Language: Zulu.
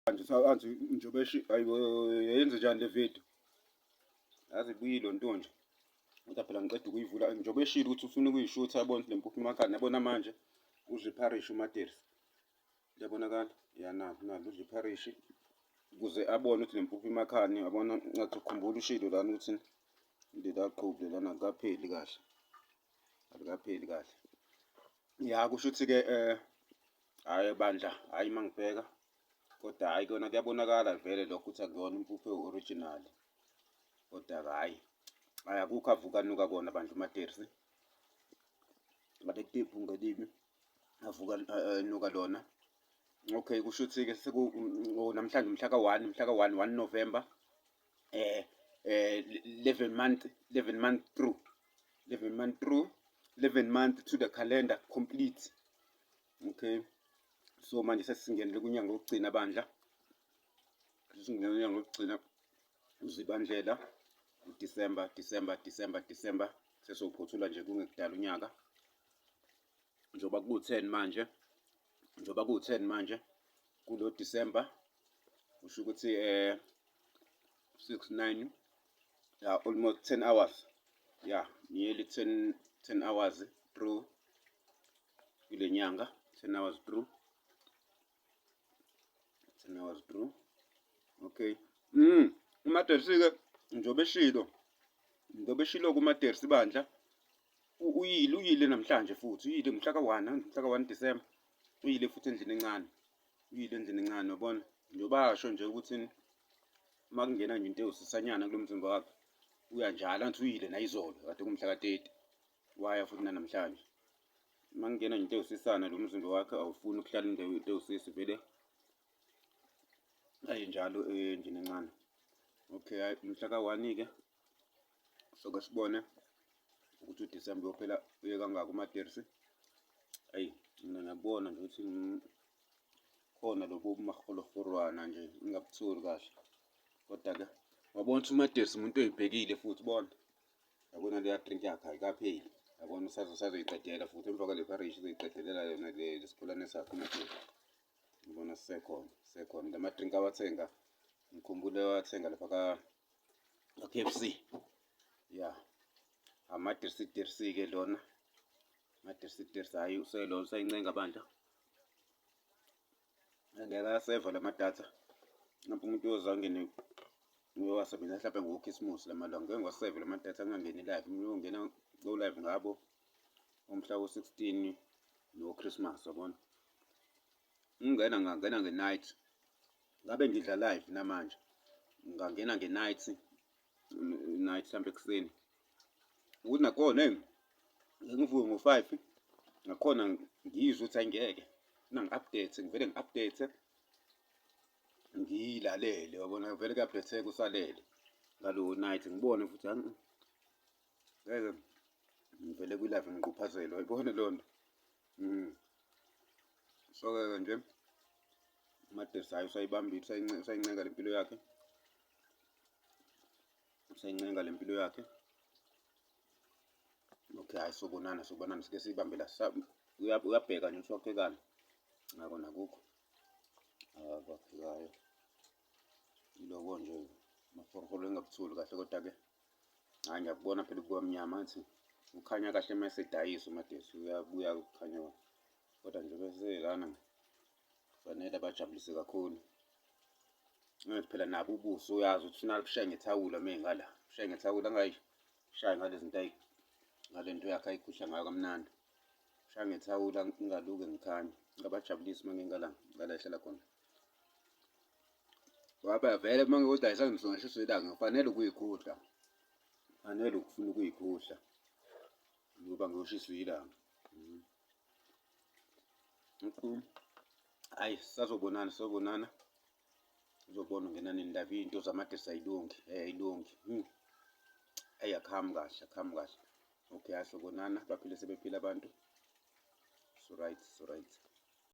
manje njobe yenze njani le video? Yazi ibuyile nto nje. Kodwa phela ngiceda ukuyivula njobe eshilo ukuthi ufuna ukuyishutha yabona le mpuphu emakhanda yabona manje udla ipharishi uMateksi. Yabonakala? Ya nalo udla ipharishi ukuze abone ukuthi le mpuphu emakhani yabona ngathi ukhumbula ushilo lana ukuthi lela qhubu lelana alikapheli kahle. Alikapheli kahle. Ya kusho ukuthi-ke hhayi bandla, hhayi mangibheka kodwa hhayi kona kuyabonakala vele lokho ukuthi akuyona impuphu original. Kodwa hhayi akukho avuka anuka kona bandla uMateksi. Ngale tephu ngelibi avuka anuka lona. Okay, kusho ukuthi-ke namhlanje mhla ka-1 November 11 month to the calendar complete. Okay, so manje sesingenele kwinyanga yokugcina bandla. Sesingenele kwinyanga yokugcina uZibandlela, December sesophothula nje kungekudala unyaka. Njoba ku-10 manje kulo December kusho ukuthi 6-9 almost 10 hours. Nearly 10 hours through kule nyanga, 10 hours through. Okay. uMateksi-ke njobe eshilo kuMateksi bandla uyile namhlanje futhi uyile mhla ka-1 December. Uyile futhi endlini encane yabona. Njoba asho nje ukuthi makungena nje into ewusisanyana kulo mzimba wakhe uyanjalo angithi uyile nayizolo kade kumhla ka-30 waya futhi namhlanje. Makungena nje into ewusisana lo mzimba wakhe awufuni ukuhlala into ewusisi vele ayinjalo endlini encane. Okay, hayi mhla ka-1-ke soke sibone ukuthi uDisemba uyophela uye kangaka uMateksi. Hayi mina ngiyabona nje ukuthi khona lobo bumaholorwana nje ngingabutholi kahle. Kodwa-ke wabona ukuthi uMateksi umuntu oyibhekile futhi bona. Yabona leya drink yakhe ayikapheli. Yabona usazoyiqedela futhi emva kwale pharishi uzoyiqedelela yona lesikhulane sakhe uMateksi. Ngibona sekhona la madrink awathenga. Ngikhumbule wathenga lapha ka-KFC. Amadirisi-ke lona. Amadirisi hhayi uselona usayincenga bandla. Angeke aseva la madatha. Nampu umuntu uyozangene uyowasebenzisa mhlawumbe ngokhisimusi lamalanga. Ngeke ngiwaseve la madatha angangeni live. Uyongena go-live ngabo umhla wo-16 no-Christmas yabona. Ngingena nge-night. Ngabe ngidla live namanje. Ngingangena nge-night mhlawumbe ekuseni. Ukuthi nakhona ngivuke ngo-5 nakhona ngizwe ukuthi ayingeke. Ngivele ngi-update ngiyilalele wabona vele kuyabhetheka usalele ngalowo night ngibone futhi ngeke ngivele kwi-live ngiquphazelwe ayibone leyo nto. So-ke nje uMateksi hhayi usayibambile usayincenga le mpilo yakhe. Okay, hhayi sobonana sike siyibambe la. Uyabheka nje ukuthi wakhekani. Ngakona akukho abaphikayo iloko nje amahorhoro engabutholi kahle. Kodwa-ke hhayi ngiyakubona phela kuba mnyama ngathi ukhanya kahle mayesedayisa uMateksi uyabuya kukhanya. Kodwa nje bese lana kufanele bajabulise kakhulu. Ngathi phela nabo ubuso uyazi ukuthi ufuna bushaye ngethawula mengala. Bushaye ngethawula angayishayi ngale zinto ngale nto yakhe ayikhuhla ngayo kamnandi. Bushaye ngethawula ngingaluke ngikhanya. Ngabajabulisi mangingala ehlela khona. Ngoba vele mangiyodayisa ngisongeshiswe ilanga kufanele ukuyikhuhla. Kufanele ukufuna ukuyikhuhla ngoba ngiyoshiswa ilanga. Hhayi sisazobonana uzobona ungena nini live. Into zamateksi ayilungi. Akhambi kahle. Okay, hhayi sobonana baphile sebephila abantu. So right.